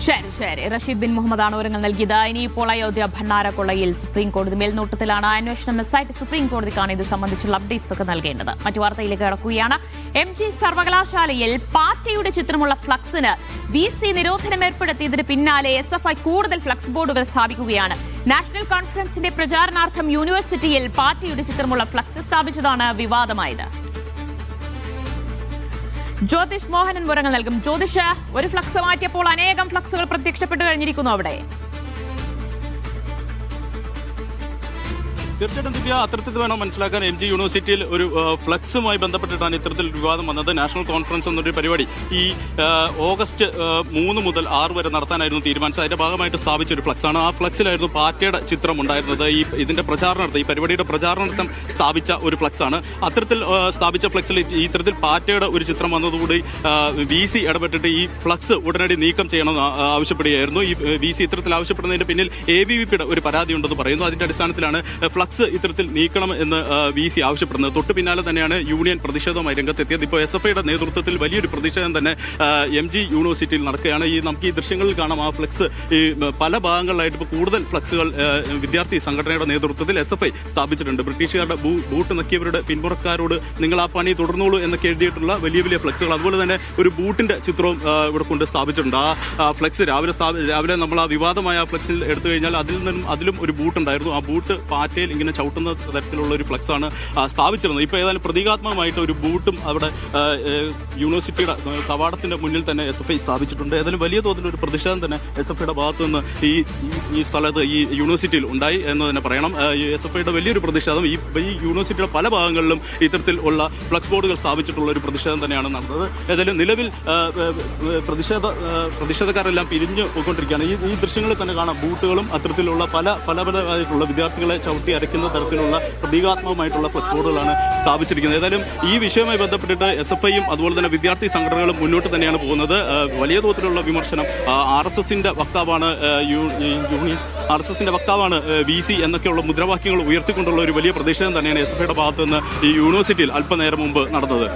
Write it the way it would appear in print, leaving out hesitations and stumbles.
ശരി. റഷീദ് ബിൻ മുഹമ്മദാണ് വിവരങ്ങൾ നൽകിയത്. ഇനിയിപ്പോൾ അയോധ്യ ഭണ്ഡാര കൊള്ളയിൽ സുപ്രീം കോടതി മേൽനോട്ടത്തിലാണ്. അന്വേഷണം എസ്ഐടി സുപ്രീം കോടതിക്കാണ് ഇത് സംബന്ധിച്ചുള്ള അപ്ഡേറ്റ്സ് ഒക്കെ നൽകേണ്ടത്. മറ്റു വാർത്തയിലേക്ക് കടക്കുകയാണ്. MG സർവകലാശാലയിൽ പാർട്ടിയുടെ ചിത്രമുള്ള ഫ്ലക്സിന് VC നിരോധനം ഏർപ്പെടുത്തിയതിന് പിന്നാലെ SFI കൂടുതൽ ഫ്ലക്സ് ബോർഡുകൾ സ്ഥാപിക്കുകയാണ്. നാഷണൽ കോൺഫറൻസിന്റെ പ്രചാരണാർത്ഥം യൂണിവേഴ്സിറ്റിയിൽ പാർട്ടിയുടെ ചിത്രമുള്ള ഫ്ലക്സ് സ്ഥാപിച്ചതാണ് വിവാദമായത്. ജ്യോതിഷ് മോഹനൻ വിവരങ്ങൾ നൽകും. ജ്യോതിഷ്, ഒരു ഫ്ലക്സ് മാറ്റിയപ്പോൾ അനേകം ഫ്ലക്സുകൾ പ്രത്യക്ഷപ്പെട്ടു കഴിഞ്ഞിരിക്കുന്നു അവിടെ. തീർച്ചയായിട്ടും ദിവ്യ, അത്തരത്തിൽ വേണം മനസ്സിലാക്കാൻ. MG യൂണിവേഴ്സിറ്റിയിൽ ഒരു ഫ്ലക്സുമായി ബന്ധപ്പെട്ടിട്ടാണ് ഇത്തരത്തിൽ വിവാദം വന്നത്. നാഷണൽ കോൺഫറൻസ് എന്നൊരു പരിപാടി ഈ ഓഗസ്റ്റ് 3 മുതൽ 6 വരെ നടത്താനായിരുന്നു തീരുമാനിച്ചത്. അതിന്റെ ഭാഗമായിട്ട് സ്ഥാപിച്ച ഒരു ഫ്ലക്സാണ്. ആ ഫ്ലക്സിലായിരുന്നു പാർട്ടിയുടെ ചിത്രം ഉണ്ടായിരുന്നത്. ഇതിന്റെ പ്രചാരണാർത്ഥം, ഈ പരിപാടിയുടെ പ്രചാരണാർത്ഥം സ്ഥാപിച്ച ഒരു ഫ്ലക്സാണ്. അത്തരത്തിൽ സ്ഥാപിച്ച ഫ്ലക്സിൽ ഇത്തരത്തിൽ പാർട്ടിയുടെ ഒരു ചിത്രം വന്നതുകൂടി VC ഇടപെട്ടിട്ട് ഈ ഫ്ലക്സ് ഉടനടി നീക്കം ചെയ്യണമെന്ന് ആവശ്യപ്പെടുകയായിരുന്നു. ഈ VC ഇത്തരത്തിൽ ആവശ്യപ്പെടുന്നതിന്റെ പിന്നിൽ ABVPയുടെ ഒരു പരാതി ഉണ്ടെന്ന് പറയുന്നു. അതിന്റെ അടിസ്ഥാനത്തിലാണ് ഫ്ലക്സ് ഇത്തരത്തിൽ നീക്കണം എന്ന് VC ആവശ്യപ്പെടുന്നത്. തൊട്ടു പിന്നാലെ തന്നെയാണ് യൂണിയൻ പ്രതിഷേധവുമായി രംഗത്തെത്തിയത്. ഇപ്പോൾ SFIയുടെ നേതൃത്വത്തിൽ വലിയൊരു പ്രതിഷേധം തന്നെ MG യൂണിവേഴ്സിറ്റിയിൽ നടക്കുകയാണ്. നമുക്ക് ഈ ദൃശ്യങ്ങളിൽ കാണാം. ആ ഫ്ലക്സ് ഈ പല ഭാഗങ്ങളിലായിട്ട് ഇപ്പോൾ കൂടുതൽ ഫ്ലക്സുകൾ വിദ്യാർത്ഥി സംഘടനയുടെ നേതൃത്വത്തിൽ SFI സ്ഥാപിച്ചിട്ടുണ്ട്. ബ്രിട്ടീഷുകാരുടെ ബൂട്ട് നക്കിയവരുടെ പിന്മുറക്കാരോട് നിങ്ങൾ ആ പണി തുടർന്നോളൂ എന്നൊക്കെ എഴുതിയിട്ടുള്ള വലിയ ഫ്ലക്സുകൾ, അതുപോലെ തന്നെ ഒരു ബൂട്ടിന്റെ ചിത്രവും ഇവിടെ കൊണ്ട് സ്ഥാപിച്ചിട്ടുണ്ട്. ആ ഫ്ലക്സ് രാവിലെ നമ്മൾ ആ വിവാദമായ ഫ്ലക്സിൽ എടുത്തു കഴിഞ്ഞാൽ അതിലും ഒരു ബൂട്ട് ഉണ്ടായിരുന്നു. ആ ബൂട്ട് പാറ്റയിൽ ഇങ്ങനെ ചവിട്ടുന്ന തരത്തിലുള്ള ഒരു ഫ്ലക്സ് ആണ് സ്ഥാപിച്ചിരുന്നത്. ഇപ്പോൾ ഏതായാലും പ്രതീകാത്മകമായിട്ട് ഒരു ബൂട്ടും അവിടെ യൂണിവേഴ്സിറ്റിയുടെ കവാടത്തിന്റെ മുന്നിൽ തന്നെ SFI സ്ഥാപിച്ചിട്ടുണ്ട്. ഏതായാലും വലിയ തോതിലൊരു പ്രതിഷേധം തന്നെ SFIയുടെ ഭാഗത്തു നിന്ന് ഈ സ്ഥലത്ത്, ഈ യൂണിവേഴ്സിറ്റിയിൽ ഉണ്ടായി എന്ന് തന്നെ പറയണം. SFIയുടെ വലിയൊരു പ്രതിഷേധം ഈ യൂണിവേഴ്സിറ്റിയുടെ പല ഭാഗങ്ങളിലും ഇത്തരത്തിൽ ഉള്ള ഫ്ലക്സ് ബോർഡുകൾ സ്ഥാപിച്ചിട്ടുള്ള ഒരു പ്രതിഷേധം തന്നെയാണ് നടന്നത്. ഏതായാലും നിലവിൽ പ്രതിഷേധക്കാരെല്ലാം പിരിഞ്ഞു പോയിക്കൊണ്ടിരിക്കുകയാണ്. ഈ ദൃശ്യങ്ങളിൽ തന്നെ കാണാം ബൂട്ടുകളും അത്തരത്തിലുള്ള പലതായിട്ടുള്ള വിദ്യാർത്ഥികളെ ചവിട്ടി അരയ്ക്കുന്ന തരത്തിലുള്ള പ്രതീകാത്മകമായിട്ടുള്ള ഫ്ലക്സ് ബോർഡുകളാണ് സ്ഥാപിച്ചിരിക്കുന്നത്. ഏതായാലും ഈ വിഷയവുമായി ബന്ധപ്പെട്ടിട്ട് SFIയും അതുപോലെ തന്നെ വിദ്യാർത്ഥി സംഘടനകളും മുന്നോട്ട് തന്നെയാണ് പോകുന്നത്. വലിയ തോതിലുള്ള വിമർശനം. RSSന്റെ വക്താവാണ് VC എന്നൊക്കെയുള്ള മുദ്രാവാക്യങ്ങൾ ഉയർത്തിക്കൊണ്ടുള്ള ഒരു വലിയ പ്രതിഷേധം തന്നെയാണ് SFIയുടെ ഭാഗത്ത് നിന്ന് ഈ യൂണിവേഴ്സിറ്റിയിൽ അല്പനേരം മുമ്പ് നടന്നത്.